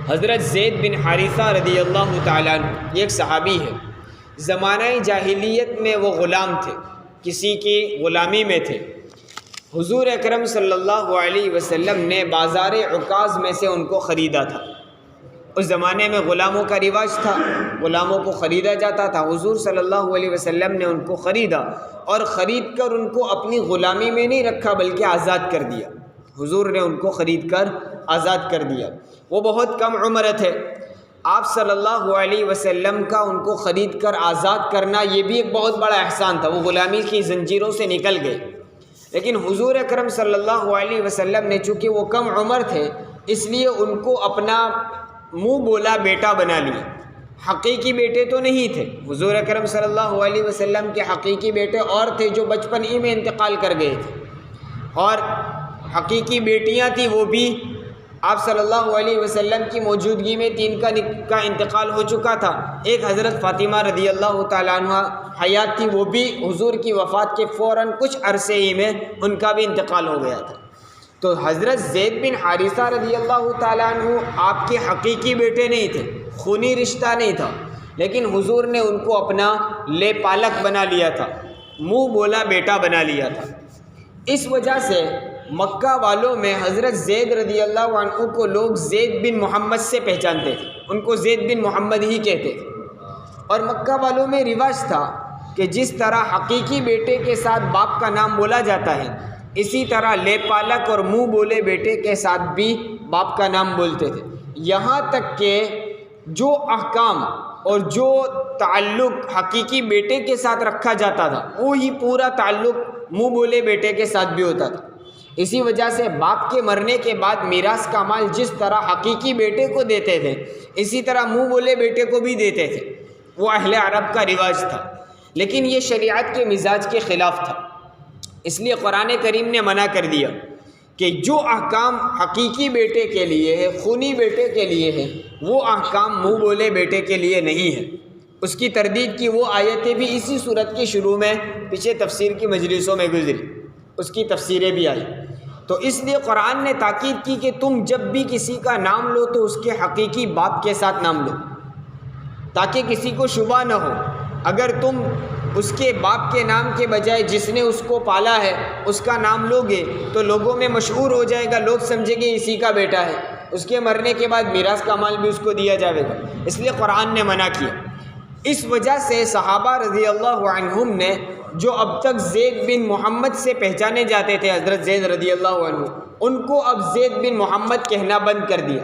حضرت زید بن حارثہ رضی اللہ تعالیٰ عنہ یہ ایک صحابی ہے۔ زمانہ جاہلیت میں وہ غلام تھے، کسی کی غلامی میں تھے۔ حضور اکرم صلی اللہ علیہ وسلم نے بازار عکاظ میں سے ان کو خریدا تھا۔ اس زمانے میں غلاموں کا رواج تھا، غلاموں کو خریدا جاتا تھا۔ حضور صلی اللہ علیہ وسلم نے ان کو خریدا اور خرید کر ان کو اپنی غلامی میں نہیں رکھا بلکہ آزاد کر دیا۔ حضور نے ان کو خرید کر آزاد کر دیا۔ وہ بہت کم عمر تھے، آپ صلی اللہ علیہ وسلم کا ان کو خرید کر آزاد کرنا یہ بھی ایک بہت بڑا احسان تھا۔ وہ غلامی کی زنجیروں سے نکل گئے، لیکن حضور اکرم صلی اللہ علیہ وسلم نے چونکہ وہ کم عمر تھے اس لیے ان کو اپنا منہ بولا بیٹا بنا لیا۔ حقیقی بیٹے تو نہیں تھے، حضور اکرم صلی اللہ علیہ وسلم کے حقیقی بیٹے اور تھے جو بچپن ہی میں انتقال کر گئے تھے، اور حقیقی بیٹیاں تھیں وہ بھی آپ صلی اللہ علیہ وسلم کی موجودگی میں 3 کا انتقال ہو چکا تھا۔ ایک حضرت فاطمہ رضی اللہ تعالیٰ عنہ حیات تھی، وہ بھی حضور کی وفات کے فوراً کچھ عرصے ہی میں ان کا بھی انتقال ہو گیا تھا۔ تو حضرت زید بن حارثہ رضی اللہ تعالیٰ عنہ آپ کے حقیقی بیٹے نہیں تھے، خونی رشتہ نہیں تھا، لیکن حضور نے ان کو اپنا لے پالک بنا لیا تھا، منہ بولا بیٹا بنا لیا تھا۔ اس وجہ سے مکہ والوں میں حضرت زید رضی اللہ عنہ کو لوگ زید بن محمد سے پہچانتے تھے، ان کو زید بن محمد ہی کہتے تھے۔ اور مکہ والوں میں رواج تھا کہ جس طرح حقیقی بیٹے کے ساتھ باپ کا نام بولا جاتا ہے، اسی طرح لے پالک اور منہ بولے بیٹے کے ساتھ بھی باپ کا نام بولتے تھے، یہاں تک کہ جو احکام اور جو تعلق حقیقی بیٹے کے ساتھ رکھا جاتا تھا وہی پورا تعلق منہ بولے بیٹے کے ساتھ بھی ہوتا تھا۔ اسی وجہ سے باپ کے مرنے کے بعد میراث کا مال جس طرح حقیقی بیٹے کو دیتے تھے اسی طرح منہ بولے بیٹے کو بھی دیتے تھے، وہ اہل عرب کا رواج تھا، لیکن یہ شریعت کے مزاج کے خلاف تھا۔ اس لیے قرآن کریم نے منع کر دیا کہ جو احکام حقیقی بیٹے کے لیے ہے، خونی بیٹے کے لیے ہے، وہ احکام منہ بولے بیٹے کے لیے نہیں ہے۔ اس کی تردید کی وہ آیتیں بھی اسی صورت کی شروع میں پیچھے تفسیر کی مجلسوں میں گزری، اس کی تفسیریں بھی آئی۔ تو اس لیے قرآن نے تاکید کی کہ تم جب بھی کسی کا نام لو تو اس کے حقیقی باپ کے ساتھ نام لو، تاکہ کسی کو شبہ نہ ہو۔ اگر تم اس کے باپ کے نام کے بجائے جس نے اس کو پالا ہے اس کا نام لوگے تو لوگوں میں مشہور ہو جائے گا، لوگ سمجھیں گے اسی کا بیٹا ہے، اس کے مرنے کے بعد میراث کا مال بھی اس کو دیا جائے گا، اس لیے قرآن نے منع کیا۔ اس وجہ سے صحابہ رضی اللہ عنہم نے جو اب تک زید بن محمد سے پہچانے جاتے تھے حضرت زید رضی اللہ عنہ، ان کو اب زید بن محمد کہنا بند کر دیا،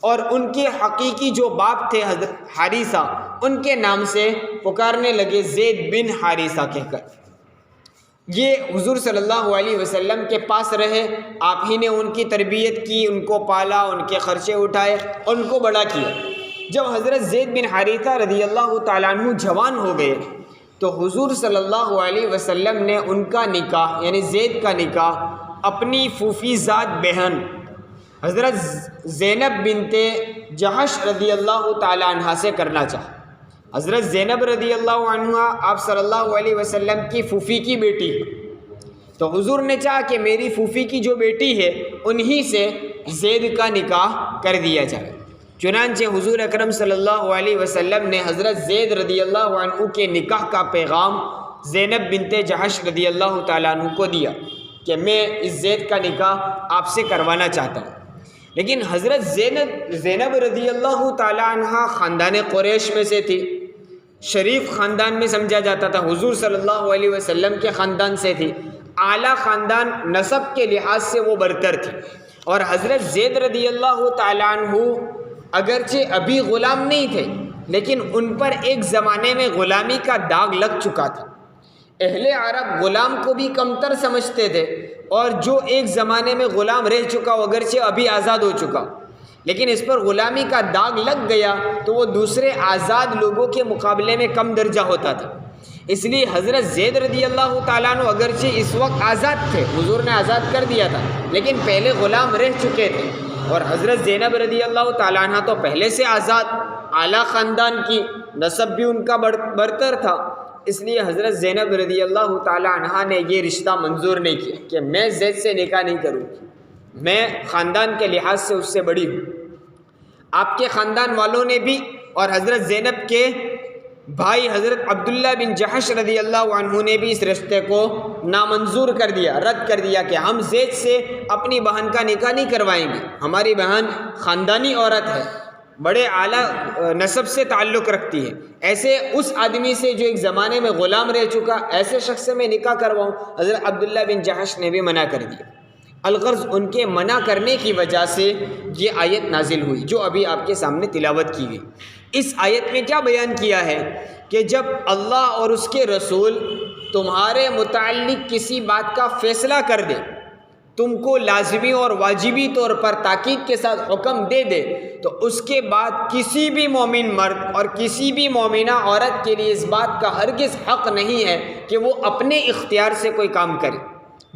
اور ان کے حقیقی جو باپ تھے حضرت حارثہ ان کے نام سے پکارنے لگے زید بن حارثہ کہہ کر۔ یہ حضور صلی اللہ علیہ وسلم کے پاس رہے، آپ ہی نے ان کی تربیت کی، ان کو پالا، ان کے خرچے اٹھائے اور ان کو بڑا کیا۔ جب حضرت زید بن حارثہ رضی اللہ تعالیٰ عنہ جوان ہو گئے تو حضور صلی اللہ علیہ وسلم نے ان کا نکاح یعنی زید کا نکاح اپنی پھوپھی زاد بہن حضرت زینب بنت جحش رضی اللہ تعالیٰ عنہ سے کرنا چاہا۔ حضرت زینب رضی اللہ عنہ آپ صلی اللہ علیہ وسلم کی پھوپھی کی بیٹی، تو حضور نے چاہا کہ میری پھوپھی کی جو بیٹی ہے انہی سے زید کا نکاح کر دیا جائے۔ چنانچہ حضور اکرم صلی اللہ علیہ وسلم نے حضرت زید رضی اللہ عنہ کے نکاح کا پیغام زینب بنت جحش رضی اللہ تعالیٰ عنہ کو دیا کہ میں اس زید کا نکاح آپ سے کروانا چاہتا ہوں۔ لیکن حضرت زینب رضی اللہ تعالیٰ عنہ خاندان قریش میں سے تھی، شریف خاندان میں سمجھا جاتا تھا، حضور صلی اللہ علیہ وسلم کے خاندان سے تھی، اعلیٰ خاندان نسب کے لحاظ سے وہ برتر تھی۔ اور حضرت زید رضی اللہ تعالیٰ عنہ اگرچہ ابھی غلام نہیں تھے لیکن ان پر ایک زمانے میں غلامی کا داغ لگ چکا تھا۔ اہل عرب غلام کو بھی کمتر سمجھتے تھے، اور جو ایک زمانے میں غلام رہ چکا وہ اگرچہ ابھی آزاد ہو چکا لیکن اس پر غلامی کا داغ لگ گیا تو وہ دوسرے آزاد لوگوں کے مقابلے میں کم درجہ ہوتا تھا۔ اس لیے حضرت زید رضی اللہ تعالیٰ عنہ اگرچہ اس وقت آزاد تھے، حضور نے آزاد کر دیا تھا، لیکن پہلے غلام رہ چکے تھے، اور حضرت زینب رضی اللہ تعالیٰ عنہ تو پہلے سے آزاد اعلیٰ خاندان کی، نسب بھی ان کا برتر تھا۔ اس لیے حضرت زینب رضی اللہ تعالیٰ عنہ نے یہ رشتہ منظور نہیں کیا کہ میں زید سے نکاح نہیں کروں گی، میں خاندان کے لحاظ سے اس سے بڑی ہوں۔ آپ کے خاندان والوں نے بھی اور حضرت زینب کے بھائی حضرت عبداللہ بن جحش رضی اللہ عنہ نے بھی اس رشتے کو نامنظور کر دیا، رد کر دیا کہ ہم زید سے اپنی بہن کا نکاح نہیں کروائیں گے، ہماری بہن خاندانی عورت ہے، بڑے اعلیٰ نسب سے تعلق رکھتی ہے، ایسے اس آدمی سے جو ایک زمانے میں غلام رہ چکا، ایسے شخص سے میں نکاح کرواؤں؟ حضرت عبداللہ بن جحش نے بھی منع کر دیا۔ الغرض ان کے منع کرنے کی وجہ سے یہ آیت نازل ہوئی جو ابھی آپ کے سامنے تلاوت کی گئی۔ اس آیت میں کیا بیان کیا ہے کہ جب اللہ اور اس کے رسول تمہارے متعلق کسی بات کا فیصلہ کر دے، تم کو لازمی اور واجبی طور پر تاکید کے ساتھ حکم دے دے، تو اس کے بعد کسی بھی مومن مرد اور کسی بھی مومنہ عورت کے لیے اس بات کا ہرگز حق نہیں ہے کہ وہ اپنے اختیار سے کوئی کام کرے۔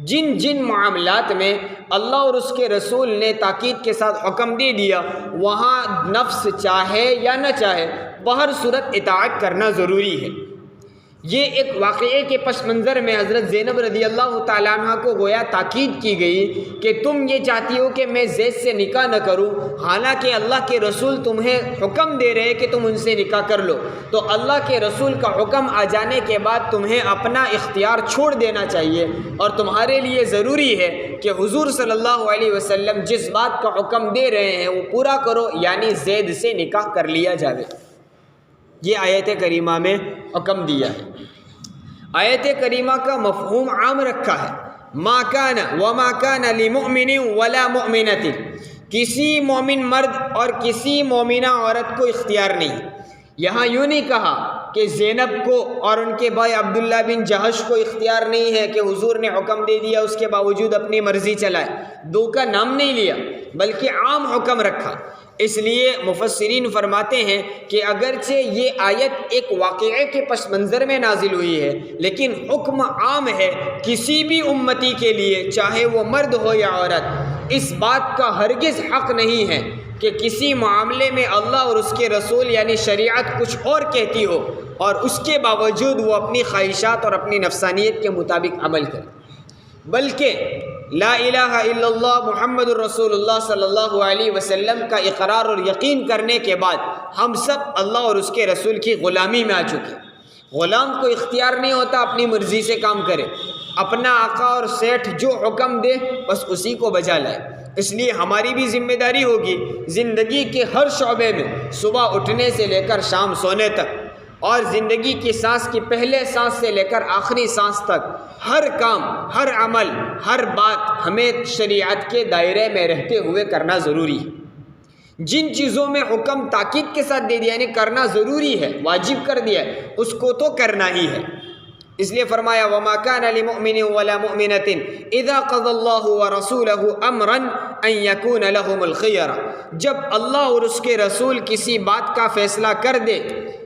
جن جن معاملات میں اللہ اور اس کے رسول نے تاکید کے ساتھ حکم دے دیا، وہاں نفس چاہے یا نہ چاہے بہر صورت اطاعت کرنا ضروری ہے۔ یہ ایک واقعے کے پس منظر میں حضرت زینب رضی اللہ تعالیٰ عنہ کو گویا تاکید کی گئی کہ تم یہ چاہتی ہو کہ میں زید سے نکاح نہ کروں، حالانکہ اللہ کے رسول تمہیں حکم دے رہے کہ تم ان سے نکاح کر لو، تو اللہ کے رسول کا حکم آ جانے کے بعد تمہیں اپنا اختیار چھوڑ دینا چاہیے، اور تمہارے لیے ضروری ہے کہ حضور صلی اللہ علیہ وسلم جس بات کا حکم دے رہے ہیں وہ پورا کرو، یعنی زید سے نکاح کر لیا جاوے۔ یہ آیت کریمہ میں حکم دیا ہے۔ آیت کریمہ کا مفہوم عام رکھا ہے، ما کان وما کان لمؤمن ولا مؤمنۃ، کسی مومن مرد اور کسی مومنہ عورت کو اختیار نہیں۔ یہاں یوں نہیں کہا کہ زینب کو اور ان کے بھائی عبداللہ بن جحش کو اختیار نہیں ہے کہ حضور نے حکم دے دیا اس کے باوجود اپنی مرضی چلائے، دو کا نام نہیں لیا بلکہ عام حکم رکھا۔ اس لیے مفسرین فرماتے ہیں کہ اگرچہ یہ آیت ایک واقعے کے پس منظر میں نازل ہوئی ہے، لیکن حکم عام ہے کسی بھی امتی کے لیے، چاہے وہ مرد ہو یا عورت۔ اس بات کا ہرگز حق نہیں ہے کہ کسی معاملے میں اللہ اور اس کے رسول یعنی شریعت کچھ اور کہتی ہو اور اس کے باوجود وہ اپنی خواہشات اور اپنی نفسانیت کے مطابق عمل کرے، بلکہ لا الہ الا اللہ محمد الرسول اللہ صلی اللہ علیہ وسلم کا اقرار اور یقین کرنے کے بعد ہم سب اللہ اور اس کے رسول کی غلامی میں آ چکے۔ غلام کو اختیار نہیں ہوتا اپنی مرضی سے کام کرے، اپنا آقا اور سیٹھ جو حکم دے بس اسی کو بجا لائے۔ اس لیے ہماری بھی ذمہ داری ہوگی زندگی کے ہر شعبے میں، صبح اٹھنے سے لے کر شام سونے تک، اور زندگی کی سانس کی پہلے سانس سے لے کر آخری سانس تک، ہر کام، ہر عمل، ہر بات ہمیں شریعت کے دائرے میں رہتے ہوئے کرنا ضروری ہے۔ جن چیزوں میں حکم تاکید کے ساتھ دے دیا یعنی کرنا ضروری ہے، واجب کر دیا ہے، اس کو تو کرنا ہی ہے۔ اس لیے فرمایا وَمَا كَانَ لِمُؤْمِنٍ وَلَا مُؤْمِنَةٍ إِذَا قَضَى اللَّهُ وَرَسُولُهُ أَمْرًا أَن يَكُونَ لَهُمُ الْخِيَرَةُ، جب اللہ اور اس کے رسول کسی بات کا فیصلہ کر دے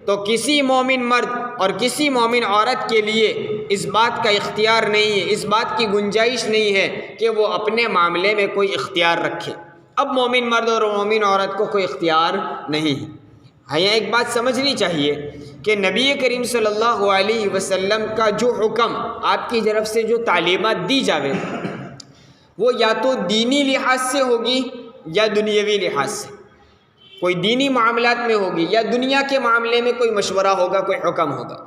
تو کسی مومن مرد اور کسی مومن عورت کے لیے اس بات کا اختیار نہیں ہے، اس بات کی گنجائش نہیں ہے کہ وہ اپنے معاملے میں کوئی اختیار رکھے۔ اب مومن مرد اور مومن عورت کو کوئی اختیار نہیں ہے۔ یہاں ایک بات سمجھنی چاہیے کہ نبی کریم صلی اللہ علیہ وسلم کا جو حکم، آپ کی طرف سے جو تعلیمات دی جاوے، وہ یا تو دینی لحاظ سے ہوگی یا دنیاوی لحاظ سے، کوئی دینی معاملات میں ہوگی یا دنیا کے معاملے میں کوئی مشورہ ہوگا، کوئی حکم ہوگا۔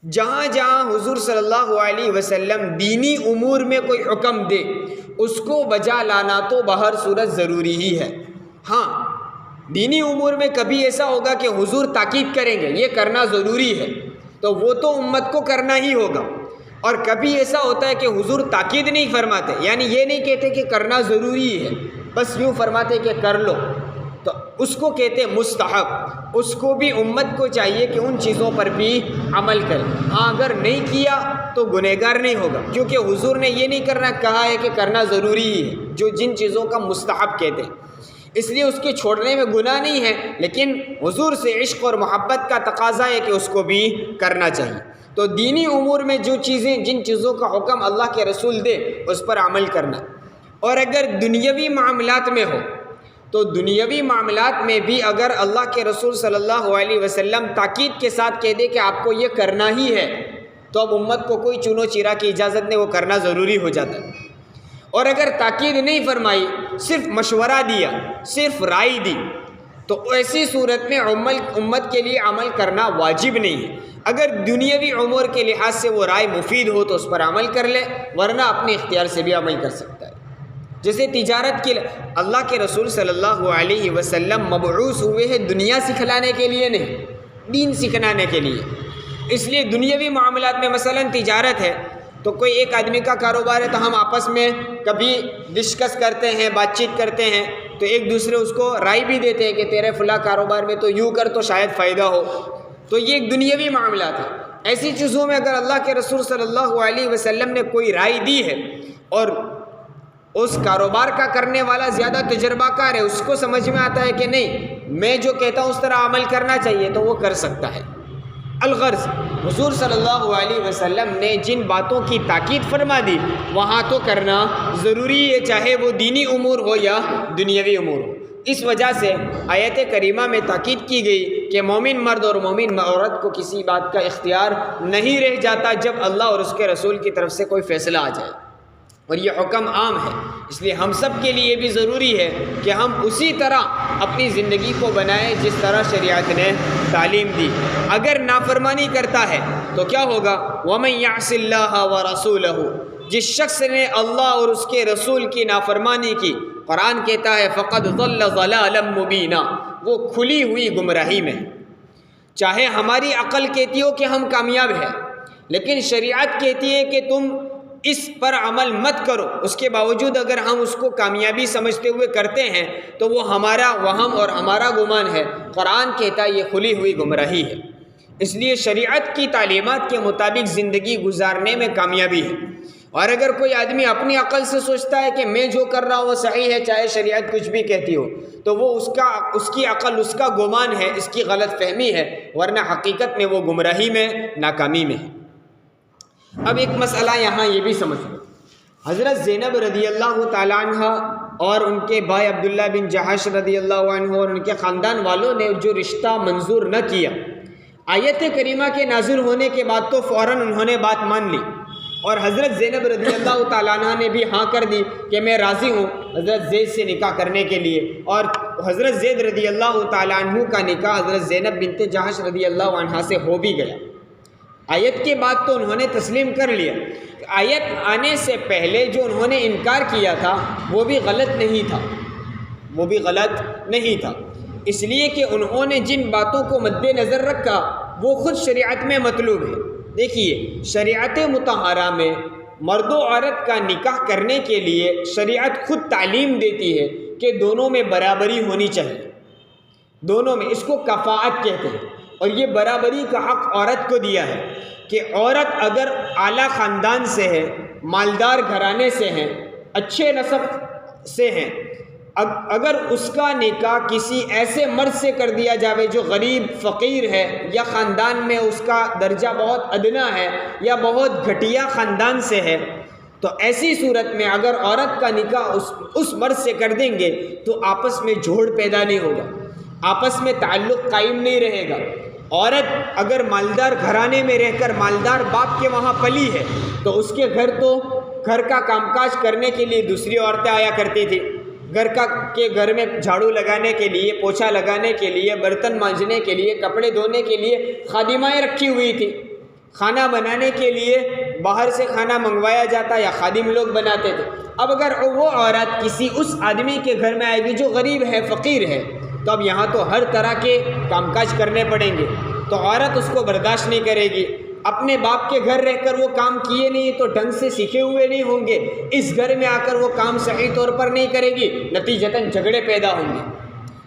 جہاں جہاں حضور صلی اللہ علیہ وسلم دینی امور میں کوئی حکم دے اس کو بجا لانا تو بہر صورت ضروری ہی ہے۔ ہاں، دینی امور میں کبھی ایسا ہوگا کہ حضور تاکید کریں گے یہ کرنا ضروری ہے تو وہ تو امت کو کرنا ہی ہوگا، اور کبھی ایسا ہوتا ہے کہ حضور تاکید نہیں فرماتے، یعنی یہ نہیں کہتے کہ کرنا ضروری ہے، بس یوں فرماتے کہ کر لو، تو اس کو کہتے مستحب۔ اس کو بھی امت کو چاہیے کہ ان چیزوں پر بھی عمل کرے۔ ہاں، اگر نہیں کیا تو گنہگار نہیں ہوگا، کیونکہ حضور نے یہ نہیں کرنا کہا ہے کہ کرنا ضروری ہے، جو جن چیزوں کا مستحب کہتے ہیں، اس لیے اس کے چھوڑنے میں گناہ نہیں ہے، لیکن حضور سے عشق اور محبت کا تقاضا ہے کہ اس کو بھی کرنا چاہیے۔ تو دینی امور میں جو چیزیں، جن چیزوں کا حکم اللہ کے رسول دے اس پر عمل کرنا، اور اگر دنیاوی معاملات میں ہو تو دنیاوی معاملات میں بھی اگر اللہ کے رسول صلی اللہ علیہ وسلم تاکید کے ساتھ کہہ دے کہ آپ کو یہ کرنا ہی ہے تو اب امت کو کوئی چنو چرا کی اجازت نہیں، وہ کرنا ضروری ہو جاتا ہے۔ اور اگر تاکید نہیں فرمائی، صرف مشورہ دیا، صرف رائے دی، تو ایسی صورت میں امت کے لیے عمل کرنا واجب نہیں ہے۔ اگر دنیاوی امور کے لحاظ سے وہ رائے مفید ہو تو اس پر عمل کر لے، ورنہ اپنے اختیار سے بھی عمل کر سکتا ہے۔ جیسے تجارت کے اللہ کے رسول صلی اللہ علیہ وسلم مبعوث ہوئے ہیں دنیا سکھلانے کے لیے نہیں، دین سکھلانے کے لیے۔ اس لیے دنیاوی معاملات میں مثلا تجارت ہے تو کوئی ایک آدمی کا کاروبار ہے تو ہم آپس میں کبھی ڈسکس کرتے ہیں، بات چیت کرتے ہیں، تو ایک دوسرے اس کو رائے بھی دیتے ہیں کہ تیرے فلاں کاروبار میں تو یوں کر تو شاید فائدہ ہو۔ تو یہ ایک دنیاوی معاملات ہے۔ ایسی چیزوں میں اگر اللہ کے رسول صلی اللہ علیہ وسلم نے کوئی رائے دی ہے اور اس کاروبار کا کرنے والا زیادہ تجربہ کار ہے، اس کو سمجھ میں آتا ہے کہ نہیں میں جو کہتا ہوں اس طرح عمل کرنا چاہیے، تو وہ کر سکتا ہے۔ الغرض حضور صلی اللہ علیہ وسلم نے جن باتوں کی تاکید فرما دی وہاں تو کرنا ضروری ہے، چاہے وہ دینی امور ہو یا دنیاوی امور ہو۔ اس وجہ سے آیت کریمہ میں تاکید کی گئی کہ مومن مرد اور مومن عورت کو کسی بات کا اختیار نہیں رہ جاتا جب اللہ اور اس کے رسول کی طرف سے کوئی فیصلہ آ جائے، اور یہ حکم عام ہے۔ اس لیے ہم سب کے لیے بھی ضروری ہے کہ ہم اسی طرح اپنی زندگی کو بنائیں جس طرح شریعت نے تعلیم دی۔ اگر نافرمانی کرتا ہے تو کیا ہوگا؟ وَمَن يَعْصِ اللَّهَ وَرَسُولَهُ، جس شخص نے اللہ اور اس کے رسول کی نافرمانی کی، قرآن کہتا ہے فَقَدْ ضَلَّ ضَلَالًا مُبِينًا، وہ کھلی ہوئی گمراہی میں۔ چاہے ہماری عقل کہتی ہو کہ ہم کامیاب ہیں، لیکن شریعت کہتی ہے کہ تم اس پر عمل مت کرو، اس کے باوجود اگر ہم اس کو کامیابی سمجھتے ہوئے کرتے ہیں تو وہ ہمارا وہم اور ہمارا گمان ہے۔ قرآن کہتا ہے یہ کھلی ہوئی گمراہی ہے۔ اس لیے شریعت کی تعلیمات کے مطابق زندگی گزارنے میں کامیابی ہے۔ اور اگر کوئی آدمی اپنی عقل سے سوچتا ہے کہ میں جو کر رہا ہوں وہ صحیح ہے، چاہے شریعت کچھ بھی کہتی ہو، تو وہ اس کی عقل، اس کا گمان ہے، اس کی غلط فہمی ہے، ورنہ حقیقت میں وہ گمراہی میں، ناکامی میں ہے۔ اب ایک مسئلہ یہاں یہ بھی سمجھ لو، حضرت زینب رضی اللہ تعالیٰ عنہ اور ان کے بھائی عبداللہ بن جہش رضی اللہ عنہ اور ان کے خاندان والوں نے جو رشتہ منظور نہ کیا، آیت کریمہ کے نازل ہونے کے بعد تو فوراً انہوں نے بات مان لی، اور حضرت زینب رضی اللہ تعالیٰ عنہ نے بھی ہاں کر دی کہ میں راضی ہوں حضرت زید سے نکاح کرنے کے لیے، اور حضرت زید رضی اللہ تعالیٰ عنہ کا نکاح حضرت زینب بنت جہش رضی اللہ عنہ سے ہو بھی گیا۔ آیت کے بعد تو انہوں نے تسلیم کر لیا۔ آیت آنے سے پہلے جو انہوں نے انکار کیا تھا وہ بھی غلط نہیں تھا، اس لیے کہ انہوں نے جن باتوں کو مد نظر رکھا وہ خود شریعت میں مطلوب ہے۔ دیکھیے، شریعت مطہرہ میں مرد و عورت کا نکاح کرنے کے لیے شریعت خود تعلیم دیتی ہے کہ دونوں میں برابری ہونی چاہیے، دونوں میں، اس کو کفاءت کہتے ہیں، اور یہ برابری کا حق عورت کو دیا ہے کہ عورت اگر اعلیٰ خاندان سے ہے، مالدار گھرانے سے ہیں، اچھے نسب سے ہیں، اگر اس کا نکاح کسی ایسے مرد سے کر دیا جاوے جو غریب فقیر ہے، یا خاندان میں اس کا درجہ بہت ادنا ہے، یا بہت گھٹیا خاندان سے ہے، تو ایسی صورت میں اگر عورت کا نکاح اس مرد سے کر دیں گے تو آپس میں جوڑ پیدا نہیں ہوگا، آپس میں تعلق قائم نہیں رہے گا۔ عورت اگر مالدار گھرانے میں رہ کر مالدار باپ کے وہاں پلی ہے تو اس کے گھر کا کام کاج کرنے کے لیے دوسری عورتیں آیا کرتی تھی، گھر میں جھاڑو لگانے کے لیے، پوچھا لگانے کے لیے، برتن مانجنے کے لیے، کپڑے دھونے کے لیے خادمائیں رکھی ہوئی تھی، کھانا بنانے کے لیے باہر سے کھانا منگوایا جاتا یا خادم لوگ بناتے تھے۔ اب اگر وہ عورت کسی اس آدمی کے گھر میں آئے گی جو غریب ہے، فقیر ہے، تو اب یہاں تو ہر طرح کے کام کاج کرنے پڑیں گے، تو عورت اس کو برداشت نہیں کرے گی۔ اپنے باپ کے گھر رہ کر وہ کام کیے نہیں تو ڈھنگ سے سیکھے ہوئے نہیں ہوں گے، اس گھر میں آ کر وہ کام صحیح طور پر نہیں کرے گی، نتیجتاً جھگڑے پیدا ہوں گے۔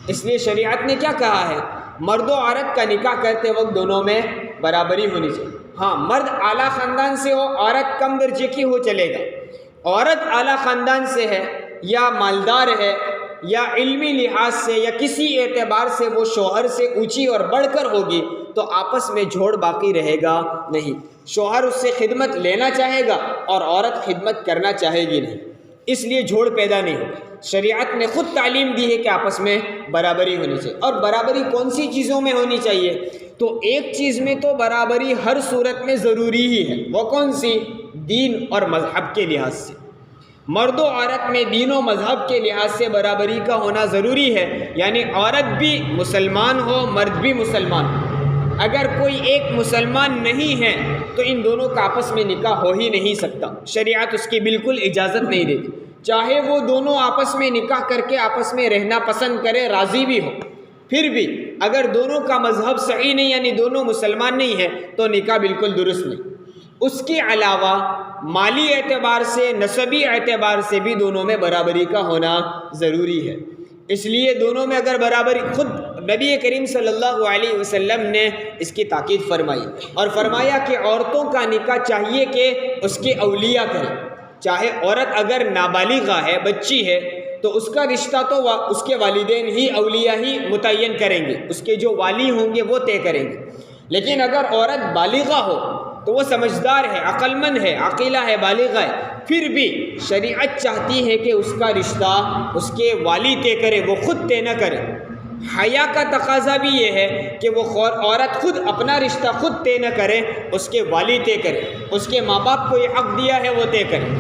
اس لیے شریعت نے کیا کہا ہے؟ مرد و عورت کا نکاح کرتے وقت دونوں میں برابری ہونی چاہیے۔ ہاں، مرد اعلیٰ خاندان سے ہو، عورت کم درجے کی ہو چلے گا۔ عورت اعلیٰ خاندان سے ہے یا مالدار ہے یا علمی لحاظ سے یا کسی اعتبار سے وہ شوہر سے اونچی اور بڑھ کر ہوگی تو آپس میں جوڑ باقی رہے گا نہیں۔ شوہر اس سے خدمت لینا چاہے گا اور عورت خدمت کرنا چاہے گی نہیں، اس لیے جوڑ پیدا نہیں ہوگا۔ شریعت نے خود تعلیم دی ہے کہ آپس میں برابری ہونی چاہیے۔ اور برابری کون سی چیزوں میں ہونی چاہیے؟ تو ایک چیز میں تو برابری ہر صورت میں ضروری ہی ہے، وہ کون سی؟ دین اور مذہب کے لحاظ سے۔ مرد و عورت میں دین و مذہب کے لحاظ سے برابری کا ہونا ضروری ہے، یعنی عورت بھی مسلمان ہو، مرد بھی مسلمان ہو۔ اگر کوئی ایک مسلمان نہیں ہے تو ان دونوں کا آپس میں نکاح ہو ہی نہیں سکتا، شریعت اس کی بالکل اجازت نہیں دیتی، چاہے وہ دونوں آپس میں نکاح کر کے آپس میں رہنا پسند کرے، راضی بھی ہو، پھر بھی اگر دونوں کا مذہب صحیح نہیں، یعنی دونوں مسلمان نہیں ہیں، تو نکاح بالکل درست نہیں۔ اس کے علاوہ مالی اعتبار سے، نسبی اعتبار سے بھی دونوں میں برابری کا ہونا ضروری ہے۔ اس لیے دونوں میں اگر برابری، خود نبی کریم صلی اللہ علیہ وسلم نے اس کی تاکید فرمائی اور فرمایا کہ عورتوں کا نکاح چاہیے کہ اس کے اولیاء کریں، چاہے عورت اگر نابالغہ ہے، بچی ہے، تو اس کا رشتہ تو اس کے والدین ہی، اولیاء ہی متعین کریں گے، اس کے جو والی ہوں گے وہ طے کریں گے۔ لیکن اگر عورت بالغہ ہو تو وہ سمجھدار ہے، عقل مند ہے، عاقلہ ہے، بالغہ ہے، پھر بھی شریعت چاہتی ہے کہ اس کا رشتہ اس کے والی طے کرے، وہ خود طے نہ کرے۔ حیا کا تقاضا بھی یہ ہے کہ وہ عورت خود اپنا رشتہ خود طے نہ کرے، اس کے والی طے کرے، اس کے ماں باپ کو یہ حق دیا ہے وہ طے کرے۔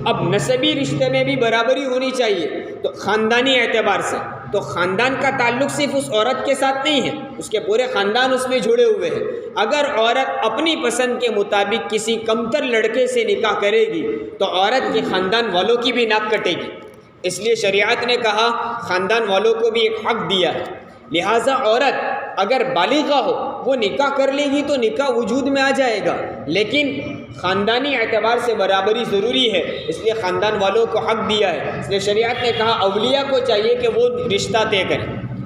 اب نسبی رشتے میں بھی برابری ہونی چاہیے، تو خاندانی اعتبار سے تو خاندان کا تعلق صرف اس عورت کے ساتھ نہیں ہے، اس کے پورے خاندان اس میں جڑے ہوئے ہیں۔ اگر عورت اپنی پسند کے مطابق کسی کمتر لڑکے سے نکاح کرے گی تو عورت کے خاندان والوں کی بھی ناک کٹے گی، اس لیے شریعت نے کہا خاندان والوں کو بھی ایک حق دیا ہے۔ لہٰذا عورت اگر بالغہ ہو وہ نکاح کر لے گی تو نکاح وجود میں آ جائے گا، لیکن خاندانی اعتبار سے برابری ضروری ہے، اس لیے خاندان والوں کو حق دیا ہے۔ اس لیے شریعت نے کہا اولیاء کو چاہیے کہ وہ رشتہ طے کریں۔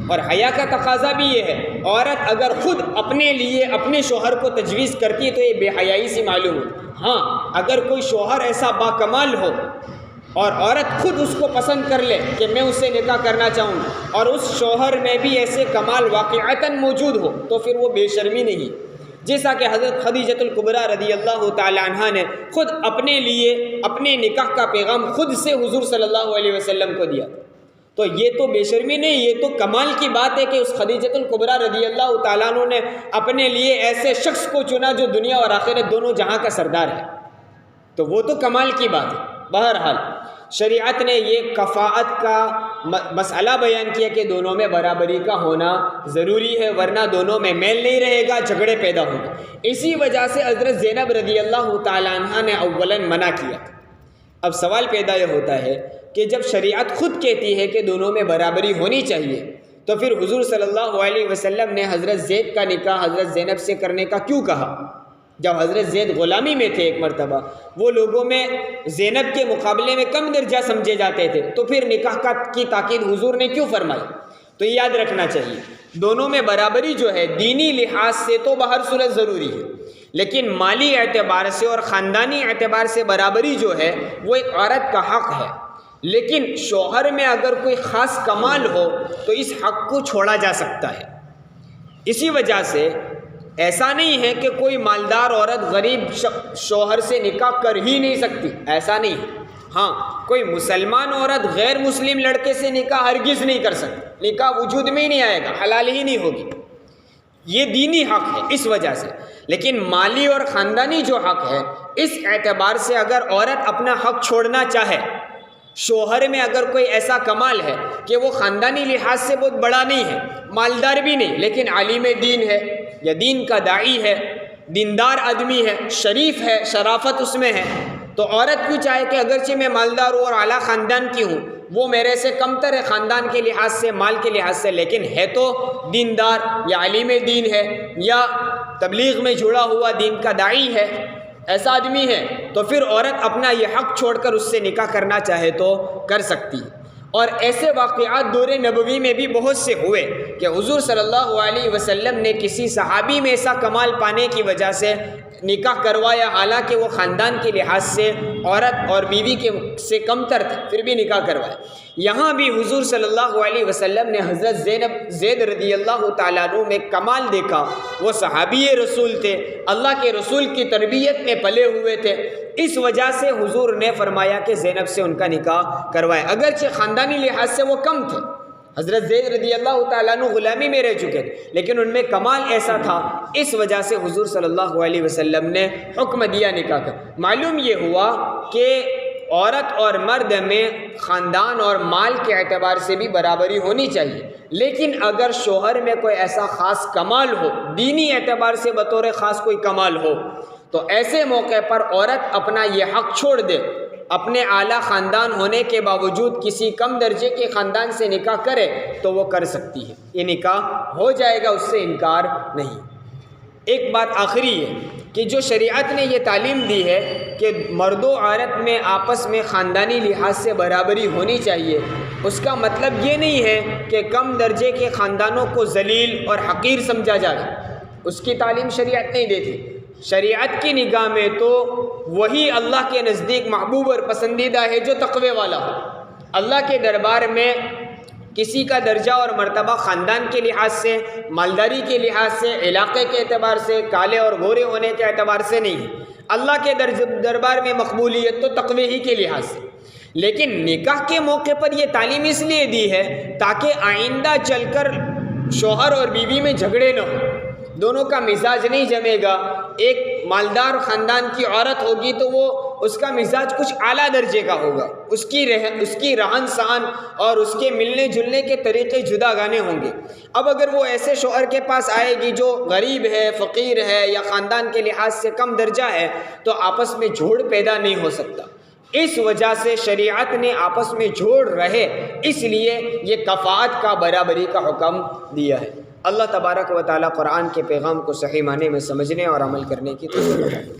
اور حیا کا تقاضا بھی یہ ہے، عورت اگر خود اپنے لیے اپنے شوہر کو تجویز کرتی ہے تو یہ بے حیائی سے معلوم ہو۔ ہاں اگر کوئی شوہر ایسا باکمال ہو اور عورت خود اس کو پسند کر لے کہ میں اس سے نکاح کرنا چاہوں گی، اور اس شوہر میں بھی ایسے کمال واقعتاً موجود ہو، تو پھر وہ بے شرمی نہیں، جیسا کہ حضرت خدیجۃ الکبریٰ رضی اللہ تعالی عنہا نے خود اپنے لیے اپنے نکاح کا پیغام خود سے حضور صلی اللہ علیہ وسلم کو دیا۔ تو یہ تو بے شرمی نہیں، یہ تو کمال کی بات ہے کہ اس خدیجۃ الکبریٰ رضی اللہ تعالیٰ عنہ نے اپنے لیے ایسے شخص کو چنا جو دنیا اور آخرت دونوں جہاں کا سردار ہے، تو وہ تو کمال کی بات ہے۔ بہرحال شریعت نے یہ کفاءت کا مسئلہ بیان کیا کہ دونوں میں برابری کا ہونا ضروری ہے، ورنہ دونوں میں میل نہیں رہے گا، جھگڑے پیدا ہوں گے۔ اسی وجہ سے حضرت زینب رضی اللہ تعالی عنہ نے اولاً منع کیا۔ اب سوال پیدا یہ ہوتا ہے کہ جب شریعت خود کہتی ہے کہ دونوں میں برابری ہونی چاہیے، تو پھر حضور صلی اللہ علیہ وسلم نے حضرت زید کا نکاح حضرت زینب سے کرنے کا کیوں کہا؟ جب حضرت زید غلامی میں تھے ایک مرتبہ، وہ لوگوں میں زینب کے مقابلے میں کم درجہ سمجھے جاتے تھے، تو پھر نکاح کی تاکید حضور نے کیوں فرمائی؟ تو یہ یاد رکھنا چاہیے، دونوں میں برابری جو ہے دینی لحاظ سے تو بہر صورت ضروری ہے، لیکن مالی اعتبار سے اور خاندانی اعتبار سے برابری جو ہے وہ ایک عورت کا حق ہے۔ لیکن شوہر میں اگر کوئی خاص کمال ہو تو اس حق کو چھوڑا جا سکتا ہے۔ اسی وجہ سے ایسا نہیں ہے کہ کوئی مالدار عورت غریب شوہر سے نکاح کر ہی نہیں سکتی، ایسا نہیں ہے۔ ہاں کوئی مسلمان عورت غیر مسلم لڑکے سے نکاح ہرگز نہیں کر سکتی، نکاح وجود میں ہی نہیں آئے گا، حلال ہی نہیں ہوگی، یہ دینی حق ہے اس وجہ سے۔ لیکن مالی اور خاندانی جو حق ہے، اس اعتبار سے اگر عورت اپنا حق چھوڑنا چاہے، شوہر میں اگر کوئی ایسا کمال ہے کہ وہ خاندانی لحاظ سے بہت بڑا نہیں ہے، مالدار بھی نہیں، لیکن عالم دین ہے یا دین کا داعی ہے، دیندار آدمی ہے، شریف ہے، شرافت اس میں ہے، تو عورت بھی چاہے کہ اگرچہ میں مالدار ہوں اور اعلیٰ خاندان کی ہوں، وہ میرے سے کمتر ہے خاندان کے لحاظ سے، مال کے لحاظ سے، لیکن ہے تو دیندار یا عالم دین ہے یا تبلیغ میں جڑا ہوا دین کا داعی ہے، ایسا آدمی ہے، تو پھر عورت اپنا یہ حق چھوڑ کر اس سے نکاح کرنا چاہے تو کر سکتی ہے۔ اور ایسے واقعات دور نبوی میں بھی بہت سے ہوئے کہ حضور صلی اللہ علیہ وسلم نے کسی صحابی میں ایسا کمال پانے کی وجہ سے نکاح کروایا، حالانکہ وہ خاندان کے لحاظ سے عورت اور بیوی سے کمتر تھے، پھر بھی نکاح کروایا۔ یہاں بھی حضور صلی اللہ علیہ وسلم نے حضرت زید رضی اللہ تعالیٰ عنہ میں کمال دیکھا، وہ صحابی رسول تھے، اللہ کے رسول کی تربیت میں پلے ہوئے تھے، اس وجہ سے حضور نے فرمایا کہ زینب سے ان کا نکاح کروائے، اگرچہ خاندانی لحاظ سے وہ کم تھے، حضرت زید رضی اللہ تعالیٰ عنہ غلامی میں رہ چکے تھے، لیکن ان میں کمال ایسا تھا، اس وجہ سے حضور صلی اللہ علیہ وسلم نے حکم دیا نکاح کا۔ معلوم یہ ہوا کہ عورت اور مرد میں خاندان اور مال کے اعتبار سے بھی برابری ہونی چاہیے، لیکن اگر شوہر میں کوئی ایسا خاص کمال ہو، دینی اعتبار سے بطور خاص کوئی کمال ہو، تو ایسے موقع پر عورت اپنا یہ حق چھوڑ دے، اپنے اعلیٰ خاندان ہونے کے باوجود کسی کم درجے کے خاندان سے نکاح کرے تو وہ کر سکتی ہے، یہ نکاح ہو جائے گا، اس سے انکار نہیں۔ ایک بات آخری ہے کہ جو شریعت نے یہ تعلیم دی ہے کہ مرد و عورت میں آپس میں خاندانی لحاظ سے برابری ہونی چاہیے، اس کا مطلب یہ نہیں ہے کہ کم درجے کے خاندانوں کو ذلیل اور حقیر سمجھا جائے، اس کی تعلیم شریعت نہیں دیتی۔ شریعت کی نگاہ میں تو وہی اللہ کے نزدیک محبوب اور پسندیدہ ہے جو تقوی والا ہو۔ اللہ کے دربار میں کسی کا درجہ اور مرتبہ خاندان کے لحاظ سے، مالداری کے لحاظ سے، علاقے کے اعتبار سے، کالے اور گورے ہونے کے اعتبار سے نہیں ہے۔ اللہ کے دربار میں مقبولیت تو تقوی ہی کے لحاظ سے۔ لیکن نکاح کے موقع پر یہ تعلیم اس لیے دی ہے تاکہ آئندہ چل کر شوہر اور بیوی میں جھگڑے نہ ہوں، دونوں کا مزاج نہیں جمے گا۔ ایک مالدار خاندان کی عورت ہوگی تو وہ اس کا مزاج کچھ اعلیٰ درجے کا ہوگا، اس کی رہن سہن اور اس کے ملنے جلنے کے طریقے جدا گانے ہوں گے۔ اب اگر وہ ایسے شوہر کے پاس آئے گی جو غریب ہے، فقیر ہے یا خاندان کے لحاظ سے کم درجہ ہے، تو آپس میں جوڑ پیدا نہیں ہو سکتا۔ اس وجہ سے شریعت نے آپس میں جوڑ رہے، اس لیے یہ کفاءت کا، برابری کا حکم دیا ہے۔ اللہ تبارک و تعالیٰ قرآن کے پیغام کو صحیح معنی میں سمجھنے اور عمل کرنے کی توفیق دے۔